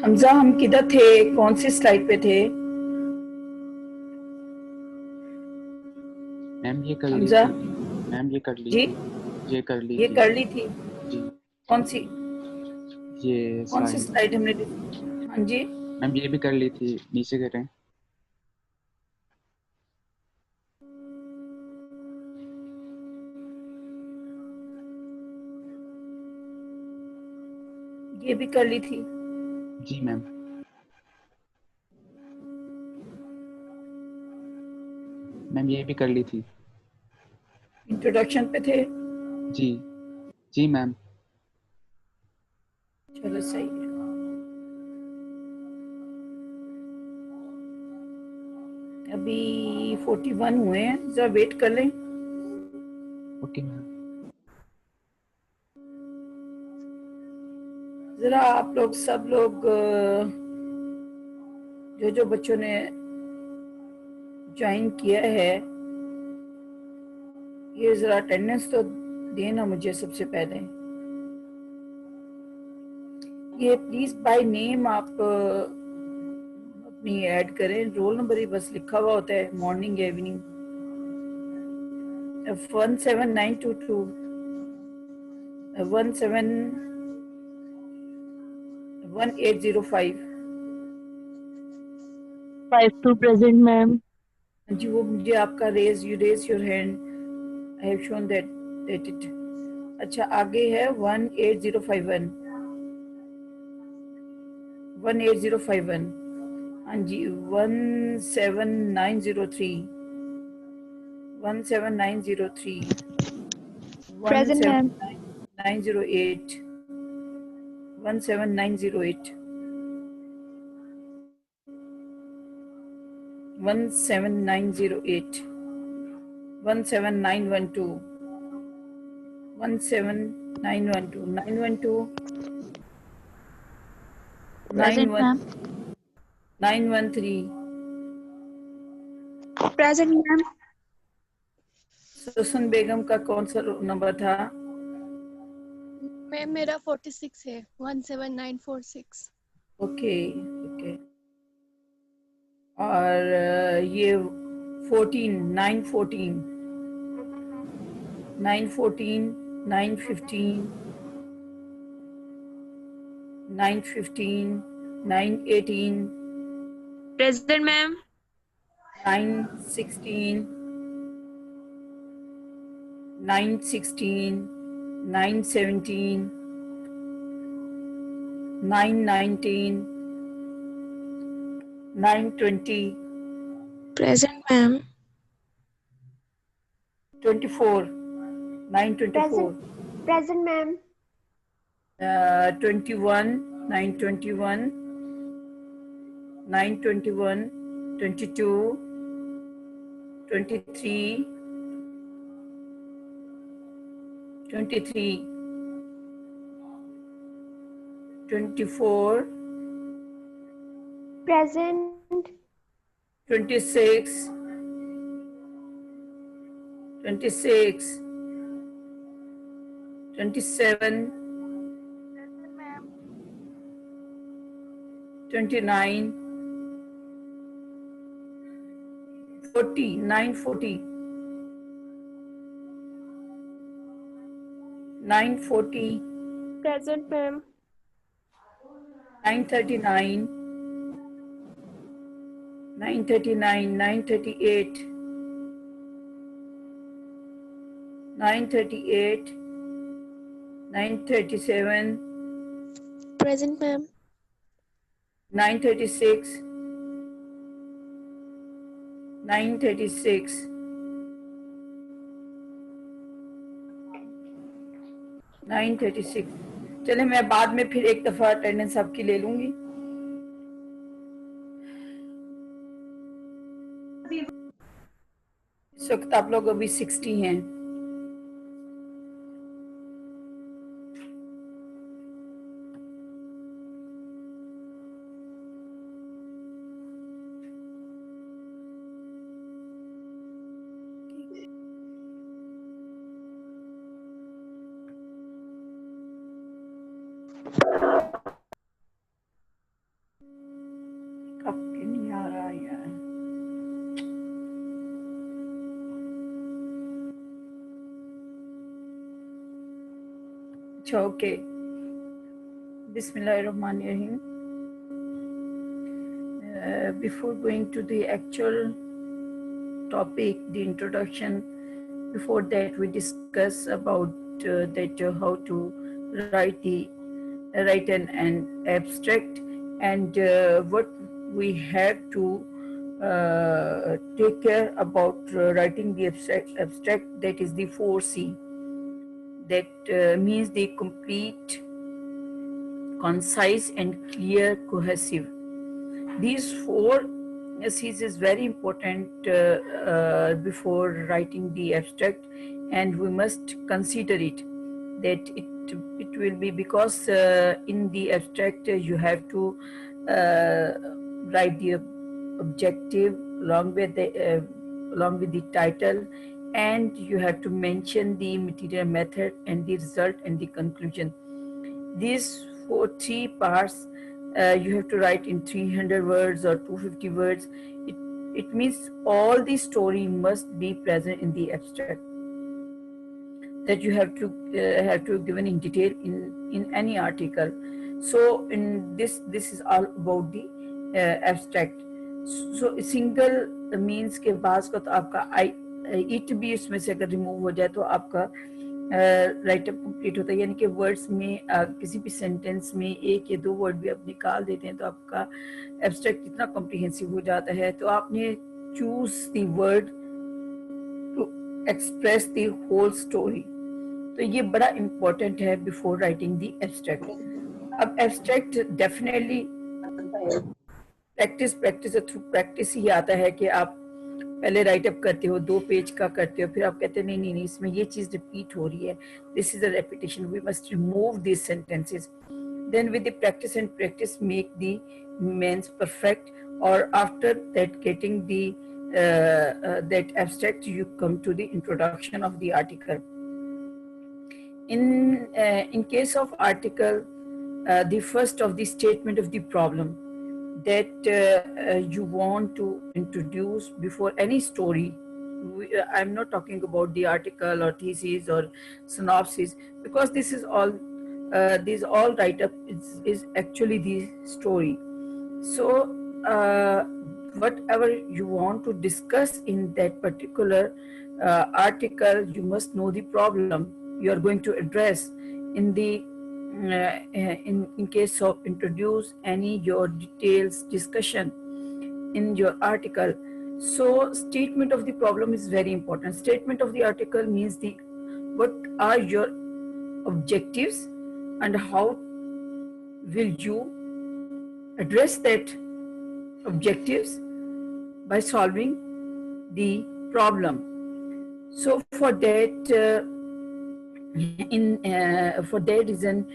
हमजा, हम किधर थे? कौन सी स्लाइड पे थे? मैम ये कर ली हमजा थी। मैम ये कर ली जी, थी। ये कर ली ये थी कर ली थी। जी। कौन सी ये स्लाइड हमने? हाँ जी, मैम ये भी कर ली थी, नीचे करें। ये भी कर ली थी। जी मैम। मैम ये भी कर ली थी। इंट्रोडक्शन पे थे। जी जी मैम। चलो सही है। अभी 41 हुए हैं, जरा वेट कर लें। Okay ma'am. जरा आप लोग सब लोग जो बच्चों ने ज्वाइन किया है, ये जरा अटेंडेंस तो देना मुझे सबसे पहले। ये प्लीज बाय नेम आप अपनी ऐड करें। रोल नंबर ही बस लिखा हुआ होता है, मॉर्निंग इवनिंग। 17922 1805 52 present, ma'am. जी, वो मुझे आपका raise your hand. I have shown that it. अच्छा, आगे है 18051। 18051। हाँ जी, 17903। 17903। Present, ma'am. 17908। 17908। 17908। 17912। 17912। 912। Present, ma'am. 913। Present, ma'am. Susan बेगम का कौन सा नंबर था? मैम मेरा 46 है, 17946। Okay okay. और ये 14, 914, 914, 915, 915, 918, Present, ma'am. 916, 916, 917, 919, 920, Present, ma'am. 24, 924, Present, ma'am. 21, 921, 921, 22, 23, 23, 24, Present. 26, 26, 27, 29, 40, 940, 940, Present, ma'am. 939, 939, 938, 938, 937, Present, ma'am. 936, 936, 936. चले मैं बाद में फिर एक दफा अटेंडेंस आपकी ले लूंगी. इस वक्त आप लोग अभी 60 हैं. कब क्यों नहीं आ रहा यार. अच्छा okay. Bismillahirrahmanirrahim. Before going to the actual topic, the introduction, before that we discuss about how to write an abstract, and what we have to take care about writing the abstract, that is the 4C. That means the complete, concise and clear, cohesive. These 4 C's is very important before writing the abstract, and we must consider it, that it will be, because in the abstract you have to write the objective along with the title, and you have to mention the material method and the result and the conclusion. These 3 parts you have to write in 300 words or 250 words. It means all the story must be present in the abstract, that you have to given in detail in any article. So in this is all about the abstract. So single means के बाद को तो आपका it भी इसमें से अगर remove हो जाए तो आपका राइटअप कंप्लीट होता है, यानी कि वर्ड्स में किसी भी सेंटेंस में 1 या 2 वर्ड भी आप निकाल देते हैं तो आपका एब्स्ट्रैक्ट इतना कॉम्प्रिहेंसिव हो जाता है. तो आपने choose the word to express the whole story. तो ये बड़ा इम्पोर्टेंट है बिफोर राइटिंग द एब्स्ट्रैक्ट. अब abstract definitely practice through practice ही आता है कि आप पहले राइटअप करते हो, 2 पेज का करते हो, फिर आप कहते हैं नहीं इसमें ये चीज रिपीट हो रही है, this is a repetition, we must remove this sentences. Then with the practice and practice make the means perfect, और after that getting the that abstract you come to the introduction of the article. In case of article, the first of the statement of the problem that you want to introduce before any story. I'm not talking about the article or thesis or synopsis, because this is all these all write-up is actually the story. So whatever you want to discuss in that particular article, you must know the problem you are going to address. In the in case of introduce any your details discussion in your article. So statement of the problem is very important. Statement of the article means what are your objectives and how will you address that objectives by solving the problem. So for that for that reason,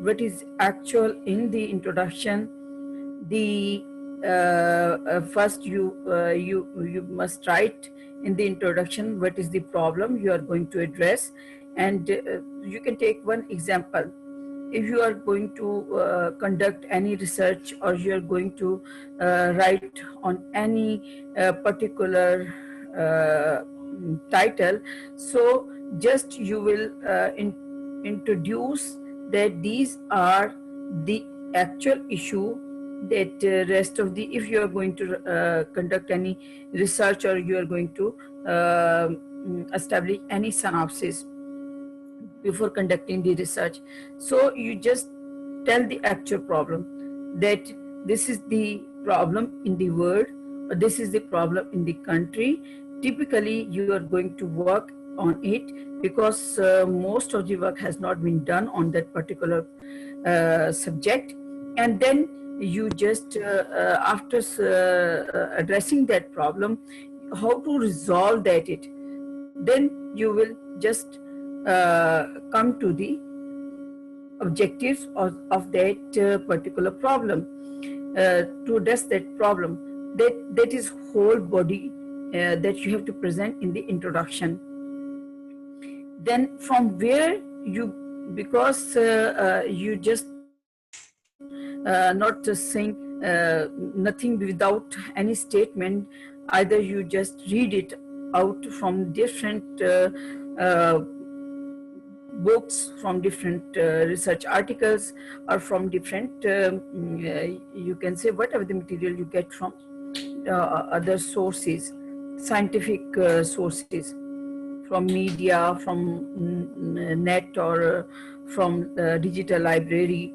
what is actual in the introduction, the first you must write in the introduction what is the problem you are going to address, And you can take one example. If you are going to conduct any research, or you are going to write on any particular title, so just you will introduce that these are the actual issue, that rest of the, if you are going to conduct any research, or you are going to establish any synopsis before conducting the research, so you just tell the actual problem, that this is the problem in the world, or this is the problem in the country. Typically you are going to work on it, because most of the work has not been done on that particular subject. And then you just after addressing that problem, how to resolve that, then you will just come to the objectives of that particular problem, to address that problem. That is whole body that you have to present in the introduction. Then from where you, because you just not just saying nothing without any statement, either you just read it out from different books, from different research articles, or from different you can say whatever the material you get from other sources, scientific sources, from media, from net, or from digital library.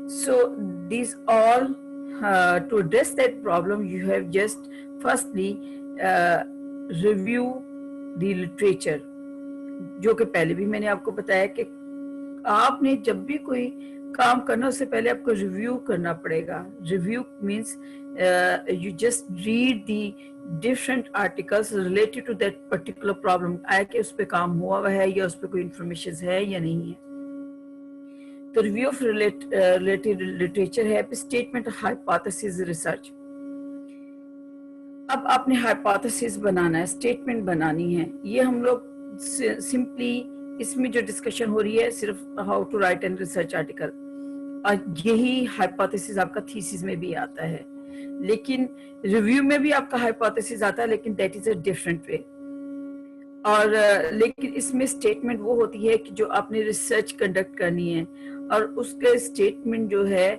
So these all to address that problem, you have just firstly review the literature, जो कि पहले भी मैंने आपको बताया कि आपने जब भी कोई काम करना, उससे पहले आपको रिव्यू करना पड़ेगा. Review means you just read the different articles related to that particular problem. आया कि उस पर काम हुआ है, या उस पर कोई इंफॉर्मेशन है या नहीं है. तो रिव्यू ऑफ रिलेटेड लिटरेचर है. Statement of hypothesis research. अब आपने हाइपोथेसिस बनाना है, स्टेटमेंट बनानी है. ये हम लोग सिंपली इसमें जो डिस्कशन हो रही है सिर्फ how to write an research article, और यही हाइपोथेसिस आपका थीसिस में भी आता है. लेकिन रिव्यू में भी आपका हाइपोथेसिस आता है, लेकिन that is a different way. और लेकिन इसमें स्टेटमेंट वो होती है कि जो आपने रिसर्च कंडक्ट करनी है, और उसके स्टेटमेंट जो है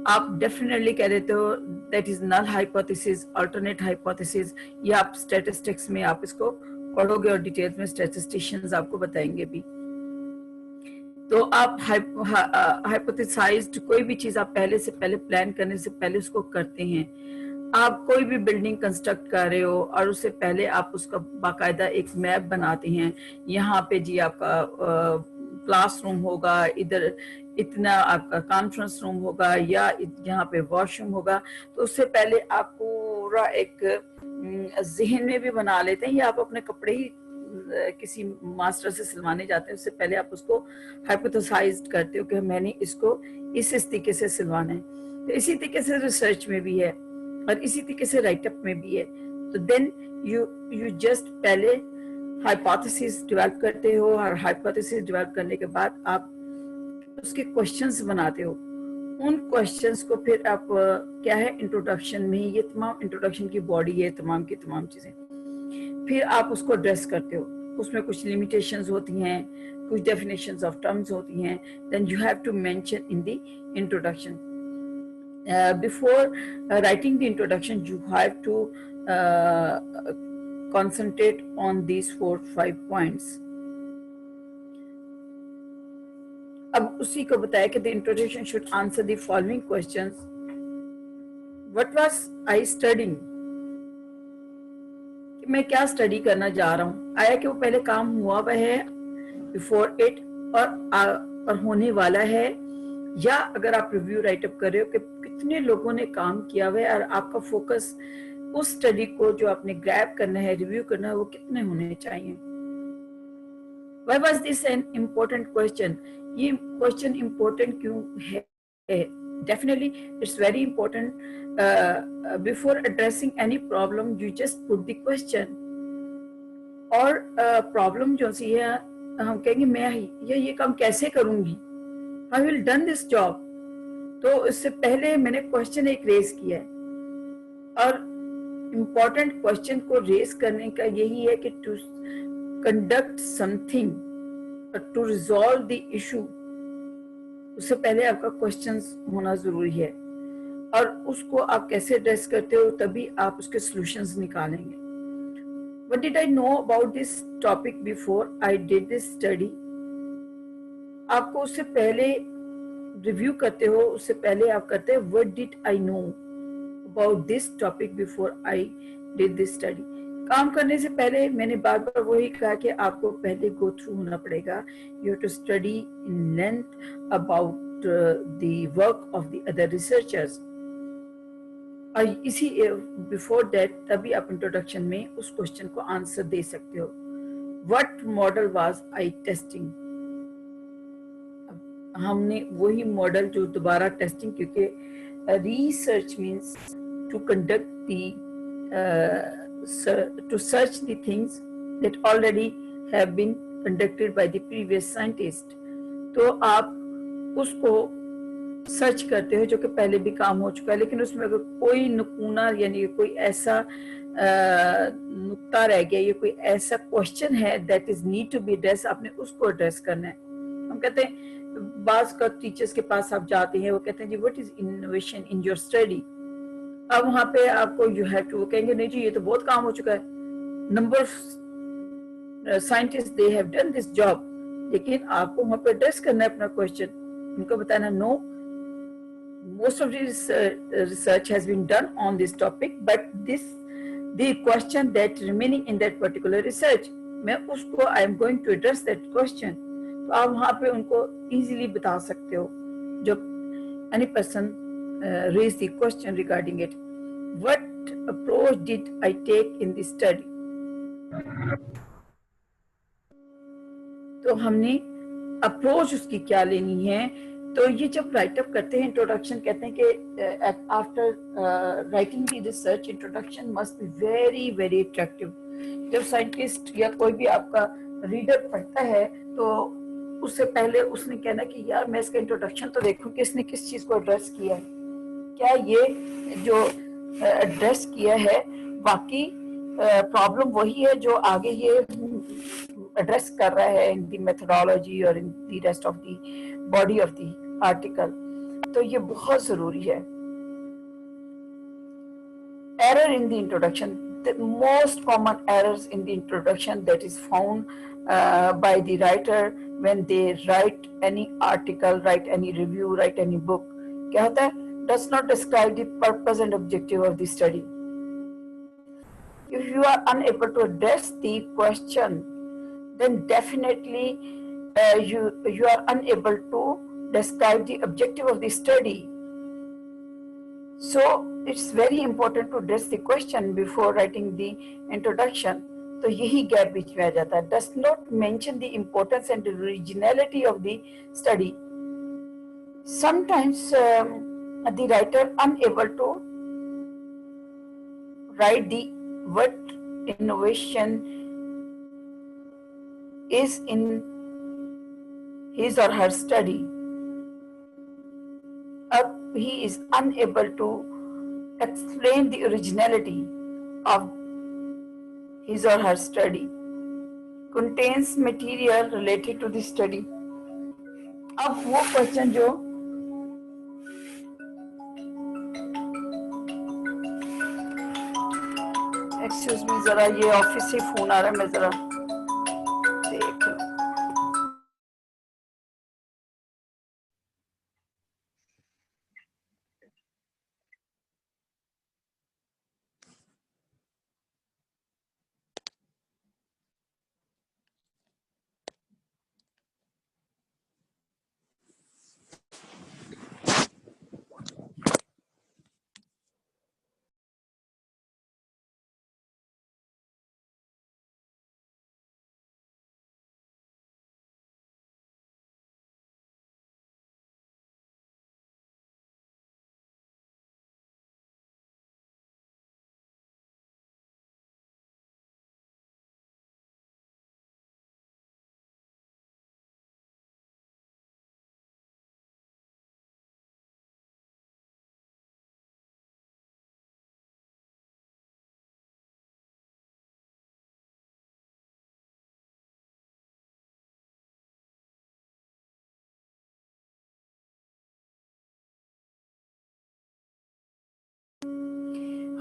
आप डेफिनेटली कह देते हो that is null hypothesis, alternate hypothesis, या आप स्टैटिस्टिक्स में आप इसको पढ़ोगे और डिटेल्स में स्टैटिस्टिशियंस आपको बताएंगे भी. तो आप हाइपोथेसाइज्ड कोई भी चीज आप पहले प्लान करने से पहले उसको करते हैं. आप कोई भी बिल्डिंग कंस्ट्रक्ट कर रहे हो, और उससे पहले आप उसका बाकायदा एक मैप बनाते हैं. यहाँ पे जी आपका क्लासरूम होगा, इधर इतना आपका कॉन्फ्रेंस रूम होगा, या यहाँ पे वॉशरूम होगा. तो उससे पहले आप पूरा एक जहन में भी बना लेते हैं, या आप अपने कपड़े ही किसी मास्टर से सिलवाने जाते हैं, उससे पहले आप उसको हाइपोथेसाइज्ड करते हो कि मैंने इसको इस तरीके से सिलवाना है. तो इसी तरीके से रिसर्च में भी है, और इसी तरीके से राइटअप में भी है. तो देन यू जस्ट पहले हाइपोथेसिस डेवलप करते हो, और हाइपोथेसिस डेवलप करने के बाद आप उसके क्वेश्चंस बनाते हो. उन क्वेश्चंस को फिर आप क्या है इंट्रोडक्शन में, ये तमाम इंट्रोडक्शन की बॉडी है, तमाम की तमाम चीजें, फिर आप उसको एड्रेस करते हो. उसमें कुछ लिमिटेशंस होती हैं, कुछ डेफिनेशंस ऑफ टर्म्स होती हैं. Then you have to mention in the introduction. Before writing the introduction, you have to concentrate on these 4-5 points. अब उसी को बताया कि the introduction should answer the following questions. What was I studying? कि मैं क्या स्टडी करना जा रहा हूँ. आया कि वो पहले काम हुआ हुआ है before it, और होने वाला है, या अगर आप रिव्यू राइटअप कर रहे हो कि कितने लोगों ने काम किया हुआ है, और आपका फोकस उस स्टडी को जो आपने ग्रैब करना है, रिव्यू करना है, वो कितने होने चाहिए. Why was this an important question? ये क्वेश्चन इम्पोर्टेंट क्यों है? Definitely it's very important. Before addressing any problem, you just put the question. और प्रॉब्लम जो सी है हम कहेंगे मैं ये काम कैसे करूंगी, I will done this job. तो इससे पहले मैंने क्वेश्चन एक रेज किया है, और इम्पोर्टेंट क्वेश्चन को रेज करने का यही है कि to conduct something, to resolve the issue, उससे पहले आपका क्वेश्चन होना जरूरी है, और उसको आप कैसे एड्रेस करते हो तभी आप उसके सॉल्यूशंस निकालेंगे। What did I know about this topic before I did this study? आपको उससे पहले रिव्यू करते हो, उससे पहले आप करते हो what did I know about this topic before I did this study? काम करने से पहले मैंने बार बार वही कहा कि आपको पहले गो थ्रू होना पड़ेगा। You have to study in length about the work of the other researchers. और इसी बिफोर दैट तभी आप इंट्रोडक्शन में उस क्वेश्चन को आंसर दे सकते हो। What model was I testing, हमने वही मॉडल जो दोबारा टेस्टिंग, क्योंकि research means to conduct the to search the things that already have been conducted by the previous scientist. तो आप उसको सर्च करते हो जो कि पहले भी काम हो चुका है, लेकिन उसमें अगर कोई नुकूना यानी कोई ऐसा नुक्ता रह गया, ये कोई ऐसा क्वेश्चन है that is need to be address, आपने उसको एड्रेस करना है। हम कहते हैं बाज का टीचर्स के पास आप जाते हैं, वो कहते हैं जी what is innovation in your study. अब वहां पे आपको यू हैव टू, वो कहेंगे नहीं जी ये तो बहुत काम हो चुका है, number scientist they have done this job, लेकिन आपको वहां पे एड्रेस करना है अपना क्वेश्चन, उनको बताना no most of this research has been done on this topic, but the question that remaining in that particular research, मैं उसको I am going to address that question। तो आप वहाँ पे उनको easily बता सकते हो जब any person raise the question regarding it, what approach did I take in the study। तो हमने अप्रोच उसकी क्या लेनी है। तो ये जब राइटअप करते हैं इंट्रोडक्शन, कहते हैं कि after writing the research introduction must be very very attractive. जब साइंटिस्ट या कोई भी आपका रीडर पढ़ता है तो उससे पहले उसने कहना कि यार मैं इसका इंट्रोडक्शन तो देखूं कि इसने किस चीज को एड्रेस किया है, क्या ये जो एड्रेस किया है वाकई प्रॉब्लम वही है जो आगे ये एड्रेस कर रहा है इन दी मेथोडोलॉजी और in the rest of the body of the article. तो ये बहुत जरूरी है। Error in the introduction, the most common errors in the introduction that is found by the writer when they write any article, write any review, write any book, क्या होता है, does not describe the purpose and objective of the study. If you are unable to address the question, then definitely you are unable to describe the objective of the study. So it's very important to address the question before writing the introduction. तो यही gap बीच में आ जाता है। Does not mention the importance and the originality of the study. Sometimes the writer unable to write the what innovation is in his or her study. He is unable to explain the originality of his or her study, contains material related to the study. अब वो question जो excuse me जरा ये office से phone आ रहा है, मैं जरा देख लूं।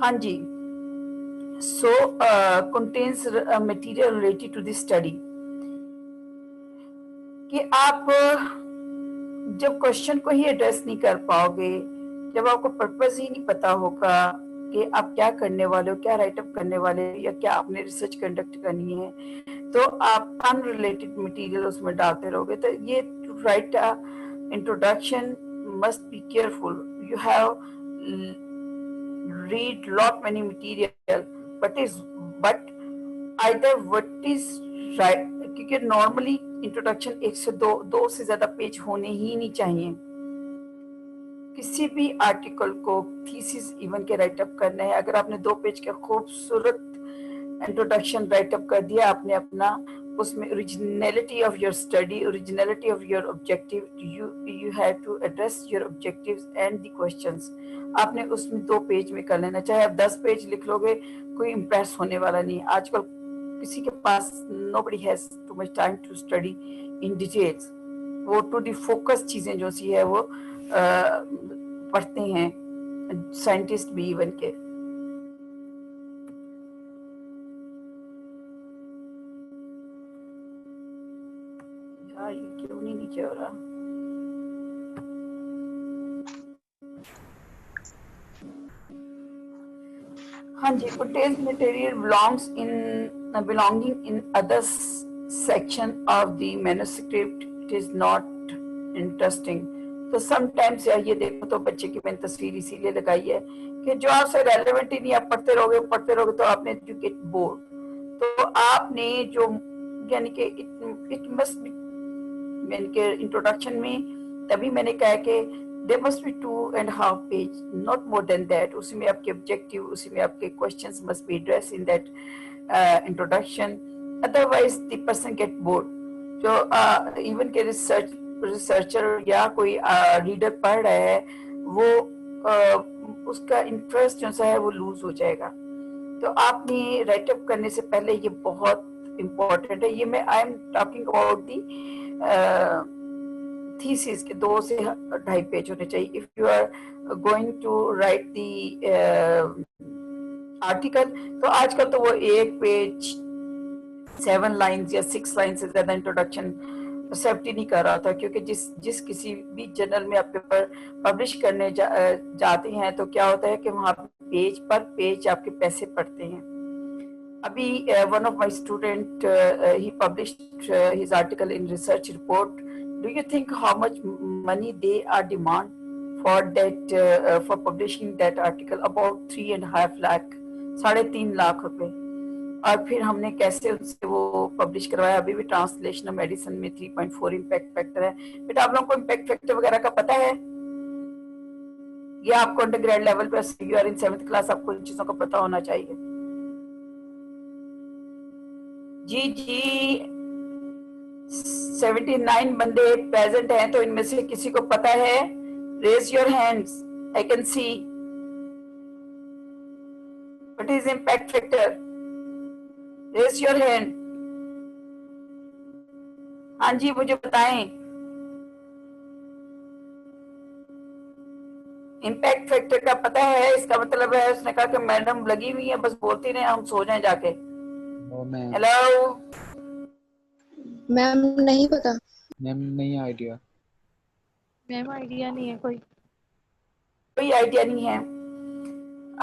हाँ जी, so contains material related to the study. कि आप जब क्वेश्चन को ही एड्रेस नहीं कर पाओगे, जब आपको पर्पस ही नहीं पता होगा कि आप क्या करने वाले हो, क्या राइटअप करने वाले हो, या क्या आपने रिसर्च कंडक्ट करनी है, तो आप अनरिलेटेड मटेरियल उसमें डालते रहोगे. तो ये to write a introduction must be careful. You have read lot many material, but either what is right, क्योंकि नॉर्मली इंट्रोडक्शन 1 से 2 से ज्यादा पेज होने ही नहीं चाहिए. किसी भी आर्टिकल को थीसिस इवन के राइटअप करना है, अगर आपने 2 पेज का खूबसूरत इंट्रोडक्शन राइटअप कर दिया, आपने अपना उसमें originality of your study, originality of your objective, you have to address your objectives and the questions. आपने उसमें 2 पेज में कर लेना. चाहे आप 10 पेज लिख लोगे, कोई इम्प्रेस होने वाला नहीं. आजकल किसी के पास nobody has too much time to study in details. वो टू दी फोकस चीजें जो सी है वो पढ़ते हैं, साइंटिस्ट भी इवन के. यार ये क्यों नहीं नीचे हो रहा? हाँ जी, contains material belonging in other section of the manuscript. It is not interesting. तो sometimes यार ये देखो, तो बच्चे की मैंने तस्वीर इसीलिए लगाई है कि जो आपसे रेलेवेंट ही नहीं, आप पढ़ते रहोगे तो आपने you get bored. तो आपने जो यानी कि it must be, यानी कि इंट्रोडक्शन में तभी मैंने कहा कि there must be 2.5 page, not more than that. उसी में आपके ऑब्जेक्टिव, उसी में आपके questions must be addressed in that introduction. Otherwise the person get bored. जो इवन के रिसर्चर या कोई रीडर पढ़ रहा है, वो उसका इंटरेस्ट जो सा है वो लूज हो जाएगा. तो आपने राइटअप करने से पहले ये बहुत इम्पोर्टेंट है. ये मैं I am talking about the thesis के 2 से 2.5 पेज होने चाहिए. If you are going to write the article, तो आजकल तो वो 1 पेज 7 लाइन्स या 6 लाइन से ज्यादा इंट्रोडक्शन एक्सेप्ट ही नहीं कर रहा था, क्योंकि जिस किसी भी जर्नल में आप पेपर पब्लिश करने जाते हैं तो क्या होता है कि वहाँ पेज पर पेज आपके पैसे पड़ते हैं. अभी one of my student he published his article in research report. Do you think how much money they are demand for that for publishing that article? About 3.5 lakh, 3.5 lakh रुपए. और फिर हमने कैसे उनसे वो पब्लिश करवाया. अभी भी ट्रांसलेशन ऑफ मेडिसिन में 3.4 इम्पैक्ट फैक्टर है. बेटा आप लोगों को इम्पैक्ट फैक्टर वगैरह का पता है? या आपको अंडर ग्रेड लेवल पे, you are in 7th class, आपको इन चीजों का पता होना चाहिए. जी 79 बंदे प्रेजेंट हैं, तो इनमें से किसी को पता है? Raise your hands, I can see. What is impact factor? Raise your hand. हाँ जी मुझे बताएं. इम्पैक्ट फैक्टर का पता है? इसका मतलब है उसने कहा कि मैडम लगी हुई है, बस बोलती रहे, हम सो जाएं जाके. हेलो मैम नहीं पता. मैम नहीं आइडिया. मैम आइडिया नहीं है, कोई आइडिया नहीं है.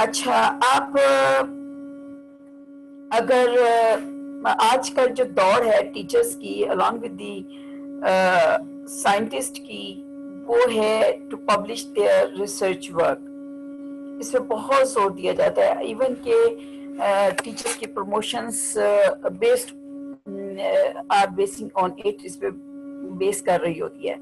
अच्छा, आप अगर आजकल जो दौड़ है टीचर्स की अलॉन्ग विद दी साइंटिस्ट की, वो है to publish their research work. इस पे बहुत जोर दिया जाता है. इवन के टीचर्स की promotions based are basing on it, इस पे बेस कर रही होती है.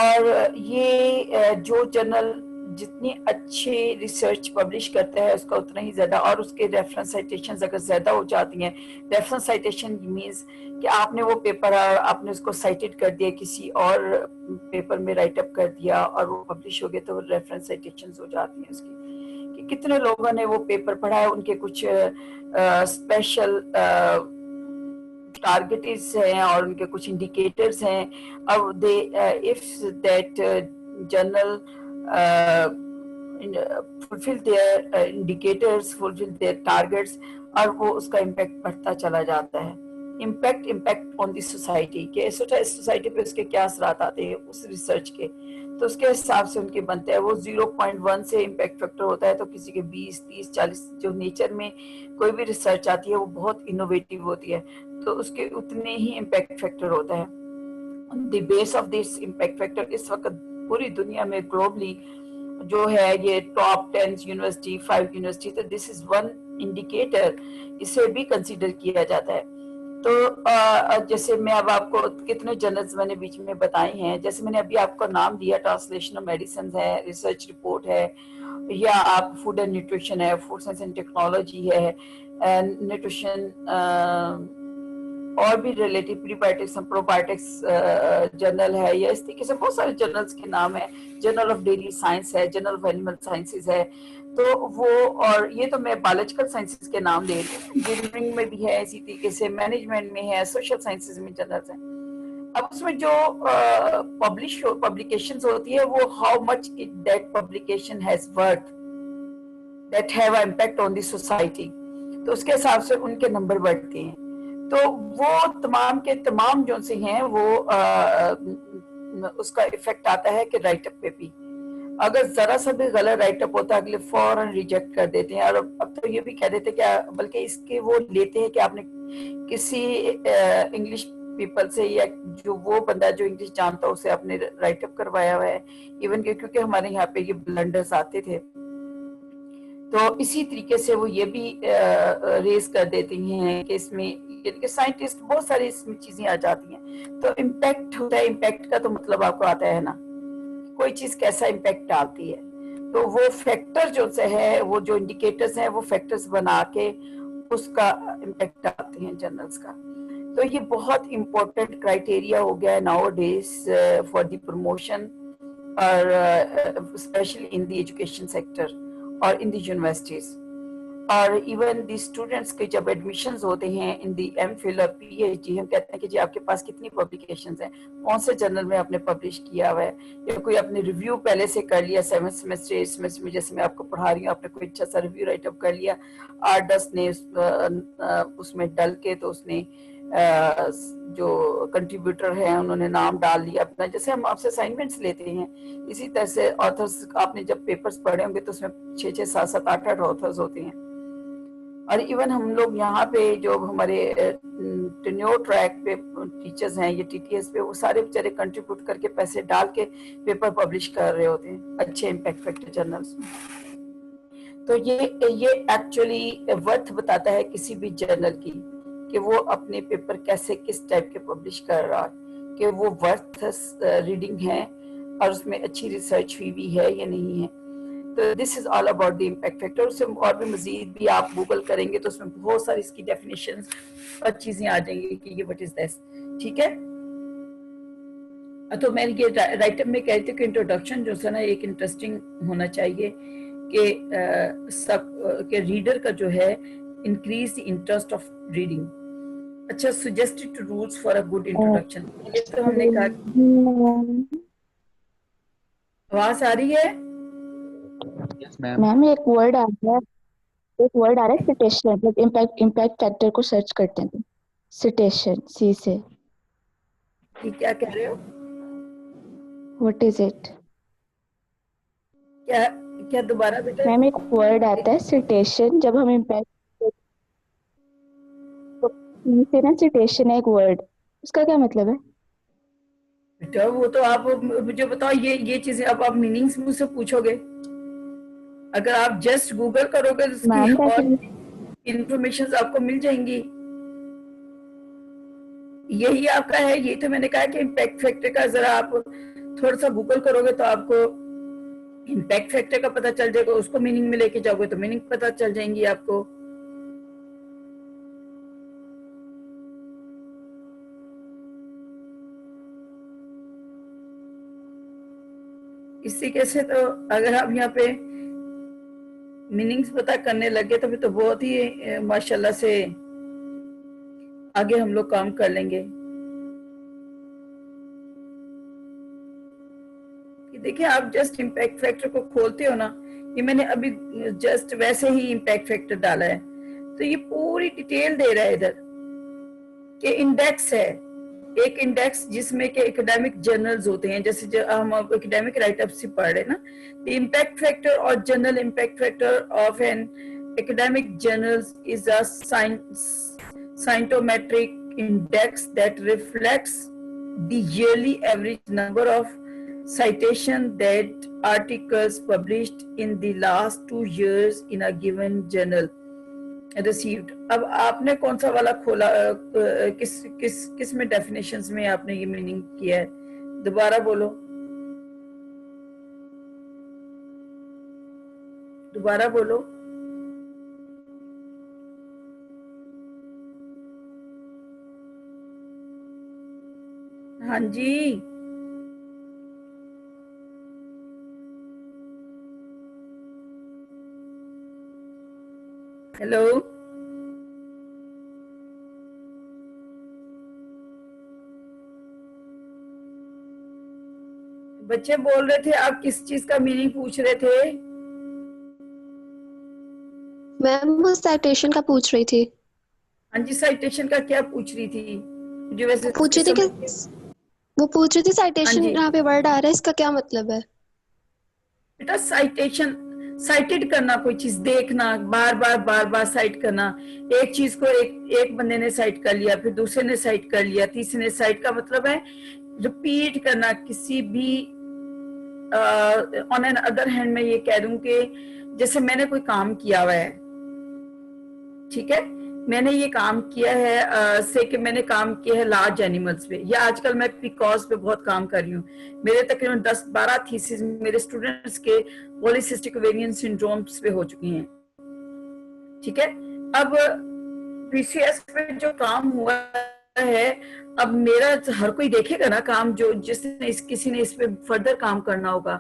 और ये जो जर्नल जितनी अच्छे रिसर्च पब्लिश करता है उसका उतना ही ज्यादा, और उसके रेफरेंस साइटेशंस अगर ज्यादा हो जाती हैं. रेफरेंस साइटेशन मींस कि आपने वो पेपर आपने उसको साइटेड कर दिया, किसी और पेपर में राइटअप कर दिया और वो पब्लिश हो गया, तो रेफरेंस साइटेशंस हो जाती हैं उसकी कि कितने लोगों ने वो पेपर पढ़ा है, उनके कुछ स्पेशल टारगेट्स हैं और उनके कुछ इंडिकेटर्स हैं. अब they if that journal fulfil there indicators, fulfil there targets, और वो उसका इम्पैक्ट बढ़ता चला जाता है। इम्पैक्ट ऑन दी सोसाइटी के, सोसाइटी पे उसके क्या असरात आते हैं उस रिसर्च के, तो उसके हिसाब से उनके बनते हैं। वो 0.1 से इम्पैक्ट फैक्टर होता है, तो किसी के 20, 30, 40, जो नेचर में कोई भी रिसर्च आती है वो बहुत इनोवेटिव होती है, तो उसके उतने ही इम्पैक्ट फैक्टर होता है। The base of this impact factor इस वक्त पूरी दुनिया में ग्लोबली जो है ये टॉप 10 यूनिवर्सिटी, 5 यूनिवर्सिटी, तो दिस इज वन इंडिकेटर, इसे भी कंसीडर किया जाता है। तो जैसे मैं अब आपको कितने जर्नल्स मैंने बीच में बताए हैं, जैसे मैंने अभी आपको नाम दिया, ट्रांसलेशन ऑफ मेडिसिन है, रिसर्च रिपोर्ट है, या आप फूड एंड न्यूट्रिशन है, फूड साइंस एंड टेक्नोलॉजी है, न्यूट्रिशन और भी relative prebiotics and probiotics journal है, या इस तरीके से बहुत सारे जर्नल्स के नाम है। जर्नल ऑफ डेयरी साइंस है, जर्नल ऑफ एनिमल साइंसेज है, तो वो, और ये तो मैं बायोलॉजिकल साइंसेज के नाम दे रही हूँ। इंजीनियरिंग में भी है, इसी तरीके से मैनेजमेंट में है, सोशल साइंसेज में जर्नल्स हैं। अब उसमें जो पब्लिकेशंस होती है, वो how much that publication has worth that have a impact on the society, तो उसके हिसाब से उनके नंबर बढ़ते हैं। तो वो तमाम के तमाम जो से हैं वो उसका इफेक्ट आता है कि राइटअप पे भी, अगर जरा सा भी गलत राइटअप होता है अगले फौरन रिजेक्ट कर देते हैं। और अब तो ये भी कह देते क्या, बल्कि इसके वो लेते हैं कि आपने किसी इंग्लिश पीपल से, या जो वो बंदा जो इंग्लिश जानता है उसे आपने राइटअप करवाया हुआ है, इवन क्योंकि हमारे यहाँ पे ये ब्लंडर्स आते थे, तो इसी तरीके से वो ये भी रेज कर देती हैं कि इसमें साइंटिस्ट बहुत सारी इसमें चीजें आ जाती हैं। तो इम्पैक्ट होता है, इम्पैक्ट का तो मतलब आपको आता है ना, कोई चीज कैसा इम्पैक्ट डालती है, तो वो फैक्टर जो से है, वो जो इंडिकेटर्स हैं, वो फैक्टर्स बना के उसका इम्पैक्ट डालते हैं जर्नल्स का। तो ये बहुत इंपॉर्टेंट क्राइटेरिया हो गया है nowadays for the promotion, और specially in the education sector और इन द यूनिवर्सिटीज। और इवन द स्टूडेंट्स के जब एडमिशंस होते हैं इन द एमफिल और पीएचडी, हम कहते हैं कि जी आपके पास कितनी पब्लिकेशंस हैं, कौन से जर्नल में आपने पब्लिश किया हुआ है, या कोई आपने रिव्यू पहले से कर लिया 7th सेमेस्टर 8th सेमेस्टर में, जैसे मैं आपको पढ़ा रही हूँ, आपने कोई अच्छा सा रिव्यू राइटअप कर लिया, 8-10 ने उसमें डल के, तो उसने जो कंट्रीब्यूटर है उन्होंने नाम डाल लिया अपना, जैसे हम आपसे असाइनमेंट्स लेते हैं, इसी तरह से ऑथर्स, आपने जब पेपर्स पढ़े होंगे तो उसमें 6-6, 7-7, 8-8 ऑथर्स होते हैं। और इवन हम लोग यहाँ पे जो हमारे टेन्योर ट्रैक पे टीचर्स हैं, ये टीटीएस पे, वो सारे बेचारे कंट्रीब्यूट करके पैसे डाल के पेपर पब्लिश कर रहे होते हैं अच्छे इम्पैक्ट फैक्टर जर्नल्स में। तो ये एक्चुअली वर्थ बताता है किसी भी जर्नल की, कि वो अपने पेपर कैसे किस टाइप के पब्लिश कर रहा है, कि वो वर्थ रीडिंग है और उसमें अच्छी रिसर्च हुई भी है या नहीं है। तो this is all about the impact factor. उससे और भी मजीद भी आप गूगल करेंगे तो उसमें बहुत सारी इसकी डेफिनेशंस और चीजें आ जाएंगी कि ये व्हाट इज दिस, ठीक है। तो मैं ये राइटअप में कहती हूँ कि इंट्रोडक्शन जो है ना एक इंटरेस्टिंग होना चाहिए, कि सब के रीडर का जो है increase the interest of reading. अच्छा, suggested rules for a good introduction, ये तो हमने कहा। आवाज आ रही है? Yes ma'am. मैम एक वर्ड आ रहा है सिटेशन, मतलब इम्पैक्ट फैक्टर को सर्च करते हैं, सिटेशन, सी से। ये क्या कह रहे हो? What is it? क्या दोबारा बेटा? मैम एक वर्ड आता है सिटेशन, जब हम इम्पैक्ट से ना, सिटेशन है एक वर्ड, उसका क्या मतलब है? बेटा वो तो आप मुझे बताओ, ये चीजें अब आप मीनिंग्स मुझसे पूछोगे, अगर आप जस्ट गूगल करोगे तो उसकी और इंफॉर्मेशन आपको मिल जाएंगी। यही आपका है, ये तो मैंने कहा कि इम्पैक्ट फैक्टर का जरा आप थोड़ा सा गूगल करोगे तो आपको इम्पैक्ट फैक्टर का पता चल जाएगा, उसको मीनिंग में लेके जाओगे तो मीनिंग पता चल जाएंगी आपको। इस तरीके से तो अगर आप यहाँ पे मीनिंग्स पता करने लगे तो फिर तो बहुत ही माशाल्लाह से आगे हम लोग काम कर लेंगे। देखिए आप जस्ट इम्पैक्ट फैक्टर को खोलते हो ना, ये मैंने अभी जस्ट वैसे ही इम्पैक्ट फैक्टर डाला है, तो ये पूरी डिटेल दे रहा है इधर कि इंडेक्स है, एक इंडेक्स जिसमें के एकेडमिक जर्नल्स होते हैं, जैसे जो हम एकेडमिक राइटअप से पढ़ रहे हैं ना, द इम्पैक्ट फैक्टर और general impact factor of an academic journals is a scientometric index that reflects the yearly average number of citation that articles published in the last 2 years in a given journal received. अब आपने कौन सा वाला खोला, किस में definitions में आपने ये मीनिंग किया है? दोबारा बोलो, दोबारा बोलो। हाँ जी, हेलो, बच्चे बोल रहे थे, आप किस चीज का मीनिंग पूछ रहे थे? मैम वो साइटेशन का पूछ रही थी। हाँ जी, साइटेशन का क्या पूछ रही थी? जो वैसे पूछ रही थी कि वो पूछ रही थी साइटेशन, हाँ जी। यहाँ पे वर्ड आ रहा है, इसका क्या मतलब है? बेटा साइटेशन, साइटेड करना, कोई चीज देखना, बार बार साइट करना। एक चीज को एक बंदे ने साइट कर लिया, फिर दूसरे ने साइट कर लिया, तीसरे ने साइट का मतलब है रिपीट करना किसी भी। ऑन एन अदर हैंड मैं ये कह दूं कि जैसे मैंने कोई काम किया हुआ है, ठीक है, मैंने ये काम किया है से कि मैंने काम किया है लार्ज एनिमल्स पे, या आजकल मैं पिकॉज पे बहुत काम कर रही हूँ। मेरे तकरीबन 10-12 थीसिस मेरे स्टूडेंट्स के पॉलीसिस्टिक ओवेरियन सिंड्रोम्स पे हो चुकी हैं, ठीक है। अब पीसीएस पे जो काम हुआ है, अब मेरा हर कोई देखेगा ना काम, जो जिसने किसी ने इस पे फर्दर काम करना होगा,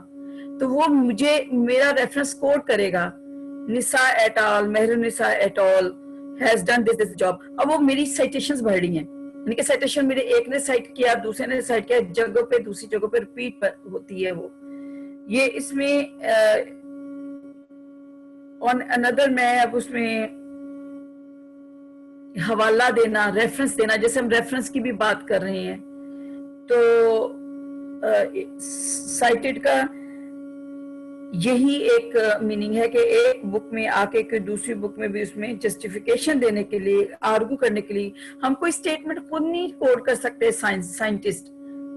तो वो मुझे मेरा रेफरेंस कोड करेगा, Nisa et al, Mehrunisa et al has done this job। अब वो मेरी साइटेशंस बढ़ रही हैं, यानी कि साइटेशन मेरे एक ने साइट किया, दूसरे ने साइट किया, जगह पे दूसरी जगह पे रिपीट होती है वो। ये इसमें ऑन अनदर मैं अब उसमें हवाला देना, रेफरेंस देना, जैसे हम रेफरेंस की भी बात कर रहे हैं, तो साइटेड का यही एक मीनिंग है कि एक बुक में आके कोई दूसरी बुक में भी उसमें जस्टिफिकेशन देने के लिए, आर्गू करने के लिए। हम कोई स्टेटमेंट खुद नहीं कोड कर सकते, scientist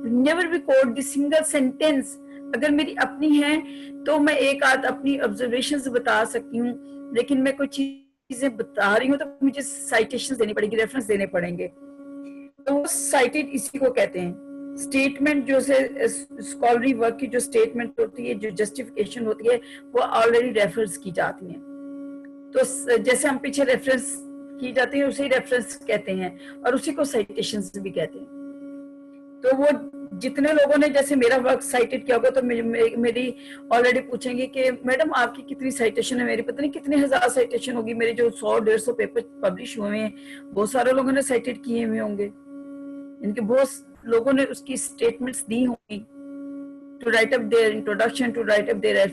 never be code the single sentence. अगर मेरी अपनी है तो मैं एक आध अपनी ऑब्जर्वेशंस बता सकती हूँ, लेकिन मैं कोई चीजें बता रही हूँ तो मुझे साइटेशंस देनी पड़ेगी, रेफरेंस देने पड़ेंगे। तो साइटेड इसी को कहते हैं। स्टेटमेंट जो से स्कॉलरी वर्क की जो स्टेटमेंट होती है, जो जस्टिफिकेशन होती है, वो ऑलरेडी रेफरेंस की जाती है। तो जैसे हम पीछे रेफरेंस की जाती है, उसे रेफरेंस कहते हैं, और उसी को साइटेशंस भी कहते हैं। तो वो जितने लोगों ने जैसे मेरा वर्क साइटेड किया होगा, तो मेरी ऑलरेडी पूछेंगे कि मैडम आपकी कितनी साइटेशन है, मेरी पता नहीं कितने हजार साइटेशन होगी। मेरे जो 100-150 पेपर पब्लिश हुए हैं, बहुत सारे लोगों ने साइटेड किए हुए होंगे, इनके बहुत लोगों ने उसकी स्टेटमेंट्स दी होंगी, to write up their introduction, to write up their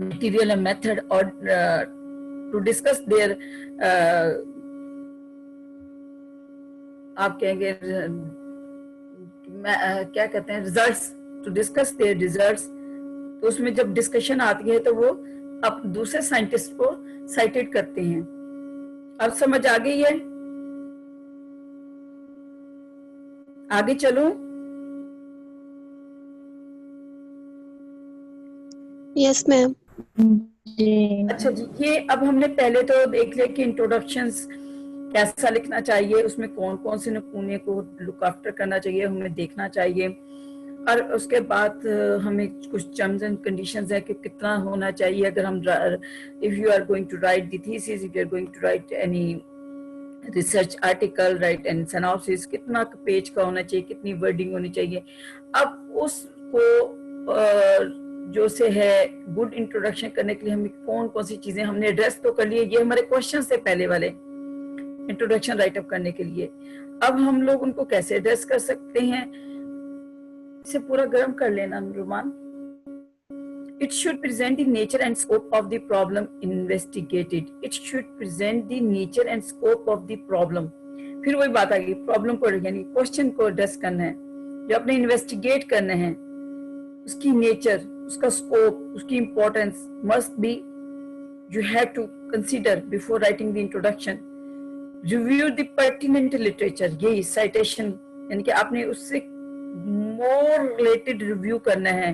material and method, और टू डिस्कस देयर आप कहेंगे क्या कहते हैं, results, to discuss their results. तो उसमें जब डिस्कशन आती है तो वो अब दूसरे साइंटिस्ट को साइटेड करते हैं। अब समझ आ गई है? आगे चलूं? Yes ma'am. अच्छा जी, ये अब हमने पहले तो देख लिया कि इंट्रोडक्शंस कैसा लिखना चाहिए, उसमें कौन कौन से नमूने को लुक आफ्टर करना चाहिए, हमें देखना चाहिए, और उसके बाद हमें कुछ टर्म्स एंड कंडीशंस है कि कितना होना चाहिए। अगर हम if you are going to write the thesis, if you are going to write any research article, write and synopsis, कितना पेज का होना चाहिए, कितनी वर्डिंग होनी चाहिए। अब उसको जो से है गुड इंट्रोडक्शन करने के लिए हमें कौन कौन सी चीजें हमने एड्रेस तो कर लिए, ये हमारे क्वेश्चन थे पहले वाले इंट्रोडक्शन राइटअप करने के लिए। अब हम लोग उनको कैसे एड्रेस कर सकते हैं, इसे पूरा गर्म कर लेना रुमान। It should present the nature and scope of the problem investigated. It should present the nature and scope of the problem. फिर वही बात आ गई, प्रॉब्लम को यानी क्वेश्चन को एड्रेस करना है, जो अपने इन्वेस्टिगेट करना है, उसकी नेचर, उसका स्कोप, उसकी importance must be you have to consider before writing the introduction. Review the pertinent literature. यही citation, यानी कि आपने उससे more related review करना है.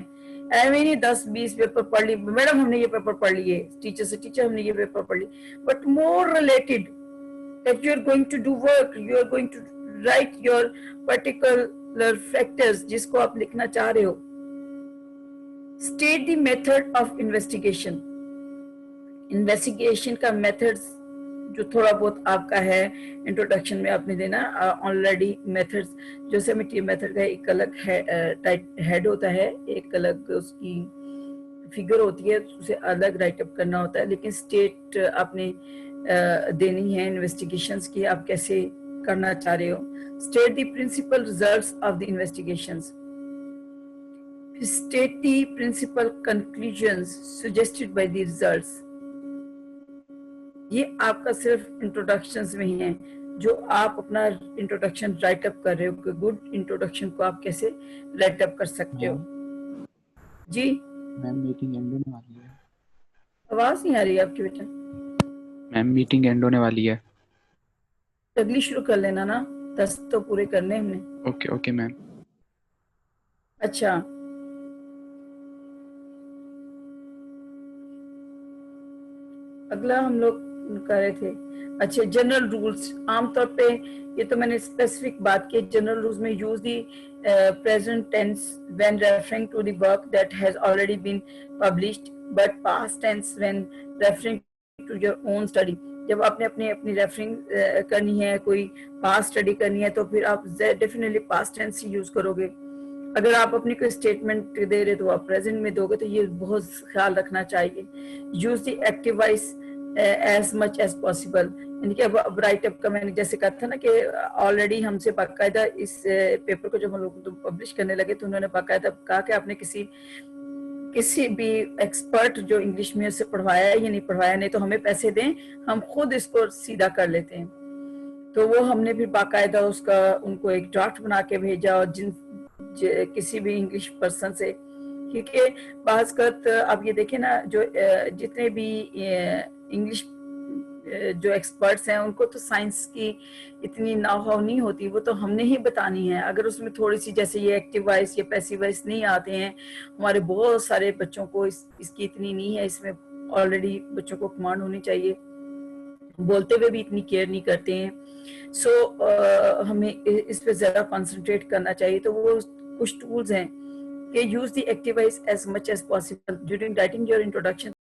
ऐसे नहीं 10-20 पेपर पढ़ ली, मैडम हमने ये पेपर पढ़ लिए, टीचर से टीचर हमने ये पेपर पढ़ ली, but more related that you are going to do work, you are going to write your particular factors जिसको आप लिखना चाह रहे हो. State the method of investigation. Investigation का मेथड्स जो थोड़ा बहुत आपका है इंट्रोडक्शन में आपने देना ऑलरेडी. मेथड्स जैसे मटीरियल मेथड का एक अलग हेड होता है, एक अलग उसकी फिगर होती है, उसे अलग राइटअप करना होता है, लेकिन स्टेट आपने देनी है इन्वेस्टिगेशंस की, आप कैसे करना चाह रहे हो. State the principal results of the investigations. State the principal conclusions suggested by the results. ये आपका सिर्फ इंट्रोडक्शंस में ही है, जो आप अपना इंट्रोडक्शन राइटअप कर रहे हो कि गुड इंट्रोडक्शन को आप कैसे राइटअप कर सकते हो. जी मैम मीटिंग एंड होने वाली है. आवाज नहीं आ रही है आपकी बेटा. मैम मीटिंग एंड होने वाली है. अगली शुरू कर लेना ना, 10 तो पूरे करने हमने. Okay okay ma'am. अच्छा, अगला हम लोग कर रहे थे. अच्छा, जनरल रूल्स. आमतौर पे ये तो मैंने स्पेसिफिक बात की. जनरल रूल्स में use the present tense when referring to the work that has already been published, but past tense when referring to your own study. जब आपने अपनी रेफरिंग करनी है, कोई पास्ट स्टडी करनी है, तो फिर आप डेफिनेटली पास्ट टेंस ही यूज करोगे. अगर आप अपनी कोई स्टेटमेंट दे रहे तो आप प्रेजेंट में दोगे, तो ये बहुत ख्याल रखना चाहिए. Use the active voice as much as possible. यानी कि अब राइटअप का मैंने जैसे कहा था ना कि ऑलरेडी हमसे बाकायदा इस पेपर को जब हम लोग पब्लिश करने लगे तो उन्होंने बाकायदा कहा कि आपने किसी भी एक्सपर्ट जो इंग्लिश में उसे पढ़वाया है या नहीं पढ़वाया, नहीं तो हमें पैसे दें, हम खुद इसको सीधा कर लेते हैं. तो वो हमने फिर बाकायदा उसका उनको एक ड्राफ्ट बना के भेजा, और किसी भी इंग्लिश पर्सन से, क्योंकि बाज़ आप ये देखें ना, जो जितने भी इंग्लिश जो एक्सपर्ट्स हैं उनको तो साइंस की इतनी नाउ नहीं होती, वो तो हमने ही बतानी है. अगर उसमें थोड़ी सी जैसे ये एक्टिव वॉइस या पैसिव वॉइस नहीं आते हैं, हमारे बहुत सारे बच्चों को इसकी इतनी नहीं है. इसमें ऑलरेडी बच्चों को कमांड होनी चाहिए, बोलते हुए भी इतनी केयर नहीं करते हैं. सो हमें इस पे ज्यादा कंसंट्रेट करना चाहिए. तो वो कुछ टूल्स हैं कि use the active voice as much as possible during writing your introduction.